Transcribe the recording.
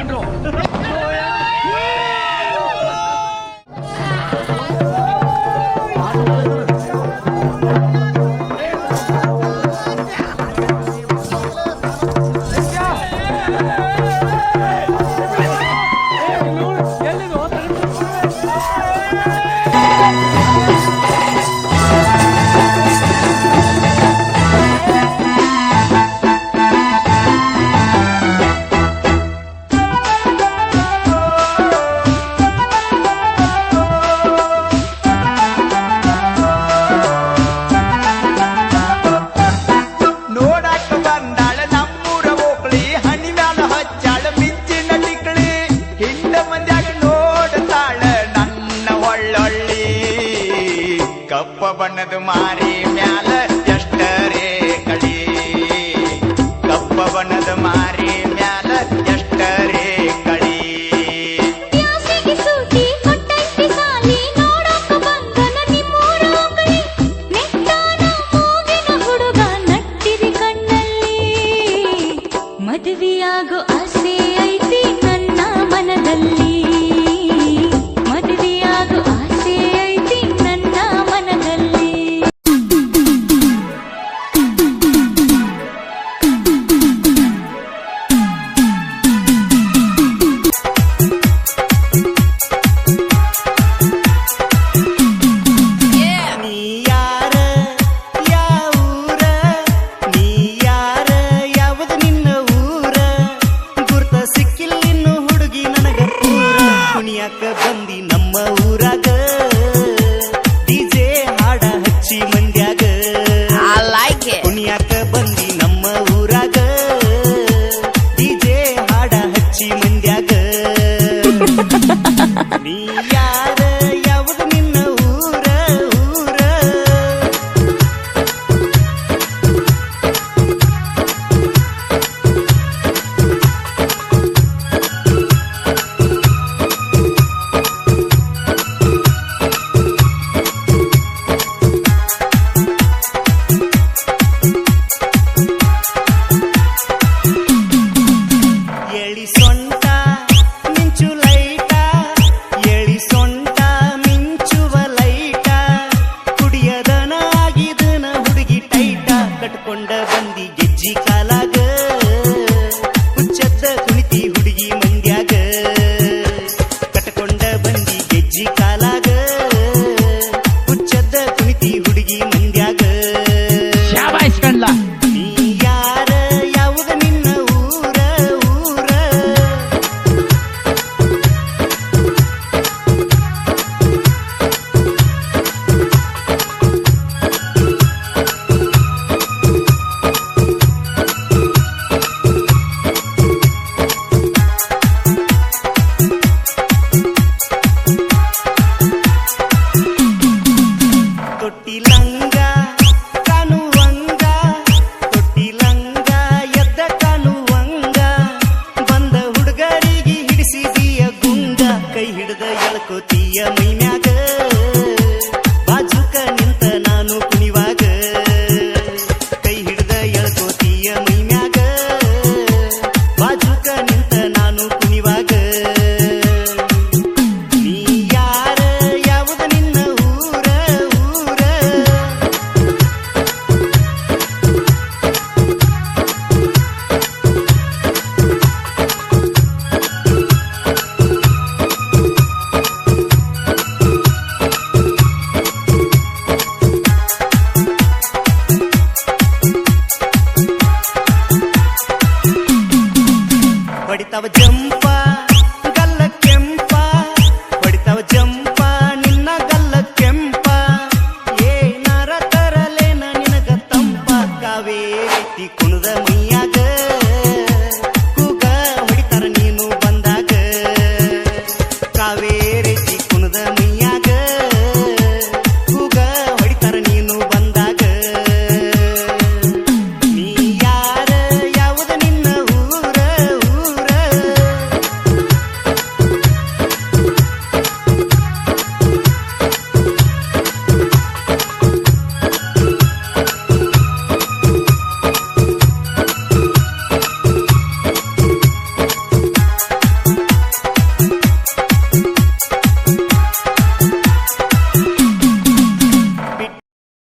ಕಂಡ್ರು. ಕಪ್ಪ ಬಣ್ಣದ ಮಾರಿ ಮ್ಯಾಲ ಎಷ್ಟರೇ ಕಳಿ, ಕಪ್ಪ ಬಣ್ಣದ ಮಾರಿ ಮ್ಯಾಲ ಎಷ್ಟರೇ ಕಳಿ. ಪ್ಯಾಸಿಗೆ ಸೂಟಿ ಕೊಟ್ಟಂತೆ ಸಾಲಿ ನೋಡಕ ಬಂದನ ನಿಮ್ಮೂರ ಕಳಿ, ನೆಟ್ಟಾನ ಮೂಗಿನ ಹುಡುಗ ನಟ್ಟಿರಿ ಕಣ್ಣಲ್ಲಿ. ಮದುವೆಯಾಗೋ ಆಸೆ ಐತಿ ನನ್ನ ಮನದಲ್ಲಿ, ಮದುವೆಯಾಗೋ ಆಸೆ ಐತಿ ನನ್ನ ಮನದಲ್ಲಿ. ನೀ ಯಾರ ಯಾವೂರ, ನೀ ಯಾರ ಯಾವದು ನಿನ್ನ ಊರ, ಗುರ್ತ ಸಿಕ್ಕಿಲ್ಲ ಇನ್ನು ಹುಡುಗಿ ನನಗ ಪೂರ. ಕುಣಿಯಾಕ ಬಂದಿ ನಮ್ಮ ಊರಾಗ, ಡಿಜೆ ಹಾಡ ಹಚ್ಚಿ ಮಂದ್ಯಾಗ. ಕುಣಿಯಾಕ ಬಂದಿ ನಮ್ಮ ಊರಾಗ, ಡಿಜೆ ಹಾಡ ಹಚ್ಚಿ ಮಂದ್ಯಾಗ. ನೀ ಯಾರ ಯಾವದು ನಿನ್ನ ಊರ ಊರ. ಎಳಿ ಸೊಂಟ ಮಿಂಚು ಲೈಟ, ಎಳಿ ಸೊಂಟ ಮಿಂಚುವ ಲೈಟ, ಕುಡಿಯದನ ಆಗಿದನ ಹುಡುಗಿ ಟೈಟ. ಕಟ್ಕೊಂಡ ಬಂದಿ ಗೆಜ್ಜಿ ಕಾಲಾಗ, ಹುಚ್ಚದ್ದ ಕುಣಿತಿ ಹುಡುಗಿ ಮಂದ್ಯಾಗ. ಕಟ್ಕೊಂಡ ಬಂದಿ ಗೆಜ್ಜಿ ಕಾಲಾಗ, ಹುಚ್ಚದ್ದ ಕುಣಿತಿ ಹುಡುಗಿ ಮಂದ್ಯಾಗ. ಶಾಬಾಯಿಸ್ಕಂಡ್ಲ. ನೀ ಯಾರ ಯಾವದ ನಿನ್ನ ಊರ ಊರ. ತೊಟ್ಟಿ ಲಂಗ ಕಾಣುವಂಗ, ತೊಟ್ಟಿ ಲಂಗ ಎದ್ದ ಕಾಣುವಂಗ, ಬಂದ ಹುಡುಗರಿಗೆ ಹಿಡಿಸಿದೀಯ ಗುಂಗ. ಕೈ ಹಿಡ್ದ ಎಳ್ಕೋತೀಯ ಮೈಮ್ಯಾಗ, ಬಾಜುಕ ನಿಂತ ನಾನು ಕುಣಿವಾಗ. ಕೈ ಹಿಡ್ದ ಎಳ್ಕೋತೀಯ ಮೈಮ್ಯಾಗ, ಬಾಜುಕ ನಿಂತ ನಾನು ಕುಣಿವಾಗ. ನೀ ಯಾರ ಯಾವದ ನಿನ್ನ ಊರ ಊರ. ಹೊಡಿತಾವ ಜಂಪ